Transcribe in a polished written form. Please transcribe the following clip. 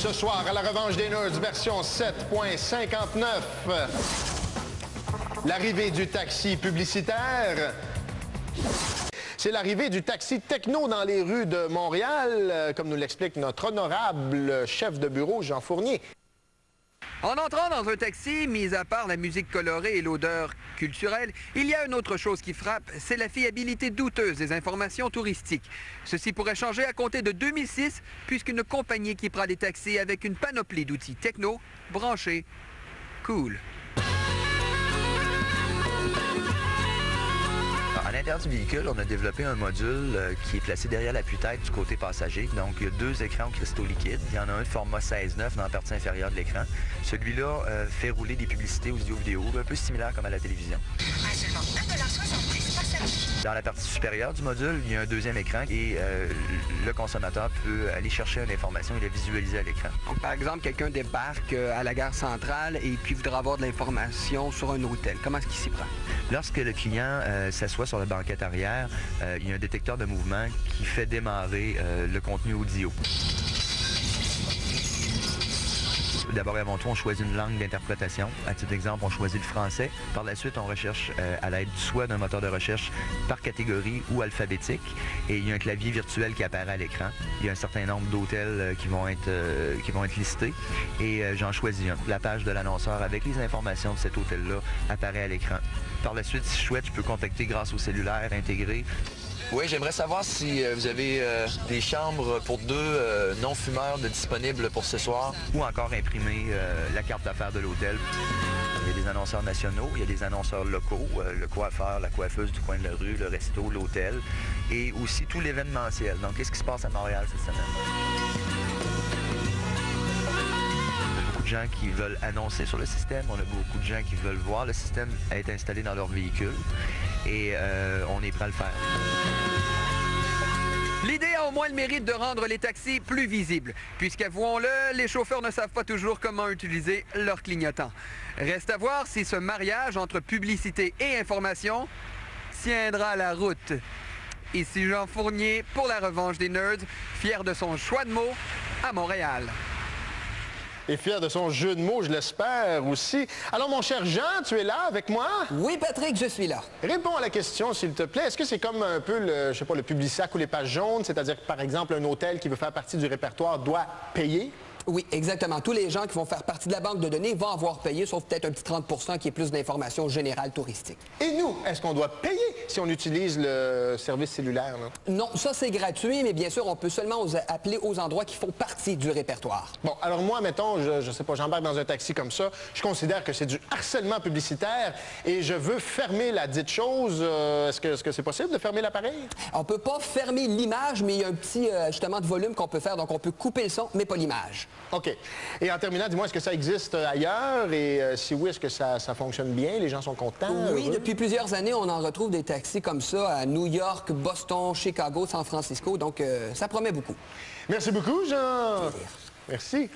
Ce soir, à la revanche des Nerds, version 7.59. L'arrivée du taxi publicitaire. C'est l'arrivée du taxi techno dans les rues de Montréal, comme nous l'explique notre honorable chef de bureau, Jean Fournier. En entrant dans un taxi, mis à part la musique colorée et l'odeur culturelle, il y a une autre chose qui frappe, c'est la fiabilité douteuse des informations touristiques. Ceci pourrait changer à compter de 2006, puisqu'une compagnie équipera des taxis avec une panoplie d'outils techno, branchés, cool. À l'intérieur du véhicule, on a développé un module qui est placé derrière l'appui-tête du côté passager. Donc, il y a deux écrans au cristaux liquides. Il y en a un de format 16:9 dans la partie inférieure de l'écran. Celui-là fait rouler des publicités audio-vidéo, un peu similaires comme à la télévision. À seulement 1,70 $, passager. Dans la partie supérieure du module, il y a un deuxième écran et le consommateur peut aller chercher une information et la visualiser à l'écran. Donc, par exemple, quelqu'un débarque à la gare centrale et puis voudra avoir de l'information sur un hôtel. Comment est-ce qu'il s'y prend? Lorsque le client s'assoit sur la banquette arrière, il y a un détecteur de mouvement qui fait démarrer le contenu audio. D'abord et avant tout, on choisit une langue d'interprétation. À titre d'exemple, on choisit le français. Par la suite, on recherche à l'aide soit d'un moteur de recherche par catégorie ou alphabétique. Et il y a un clavier virtuel qui apparaît à l'écran. Il y a un certain nombre d'hôtels qui vont être listés. Et j'en choisis un. La page de l'annonceur avec les informations de cet hôtel-là apparaît à l'écran. Par la suite, si je souhaite, je peux contacter grâce au cellulaire intégré. Oui, j'aimerais savoir si vous avez des chambres pour deux non-fumeurs disponibles pour ce soir. Ou encore imprimer la carte d'affaires de l'hôtel. Il y a des annonceurs nationaux, il y a des annonceurs locaux, le coiffeur, la coiffeuse du coin de la rue, le resto, l'hôtel, et aussi tout l'événementiel. Donc, qu'est-ce qui se passe à Montréal cette semaine? De gens qui veulent annoncer sur le système, on a beaucoup de gens qui veulent voir le système être installé dans leur véhicule et on est prêt à le faire. L'idée a au moins le mérite de rendre les taxis plus visibles, puisqu'avouons-le, les chauffeurs ne savent pas toujours comment utiliser leur clignotant. Reste à voir si ce mariage entre publicité et information tiendra la route. Ici Jean Fournier pour la revanche des Nerds, fier de son choix de mots à Montréal. Et fier de son jeu de mots, je l'espère aussi. Alors, mon cher Jean, tu es là avec moi? Oui, Patrick, je suis là. Réponds à la question, s'il te plaît. Est-ce que c'est comme un peu le, je sais pas, le Publisac ou les pages jaunes? C'est-à-dire que, par exemple, un hôtel qui veut faire partie du répertoire doit payer? Oui, exactement. Tous les gens qui vont faire partie de la banque de données vont avoir payé, sauf peut-être un petit 30 % qui est plus d'informations générales touristiques. Et nous, est-ce qu'on doit payer si on utilise le service cellulaire, là? Non, ça c'est gratuit, mais bien sûr, on peut seulement appeler aux endroits qui font partie du répertoire. Bon, alors moi, mettons, je sais pas, j'embarque dans un taxi comme ça, je considère que c'est du harcèlement publicitaire et je veux fermer la dite chose. Est-ce que c'est possible de fermer l'appareil? On peut pas fermer l'image, mais il y a un petit, justement, de volume qu'on peut faire, donc on peut couper le son, mais pas l'image. OK. Et en terminant, dis-moi, est-ce que ça existe ailleurs? Et si oui, est-ce que ça fonctionne bien? Les gens sont contents? Oui, heureux? depuis plusieurs années, on en retrouve des taxis comme ça à New York, Boston, Chicago, San Francisco, donc ça promet beaucoup. Merci beaucoup, Jean. Plaisir. Merci.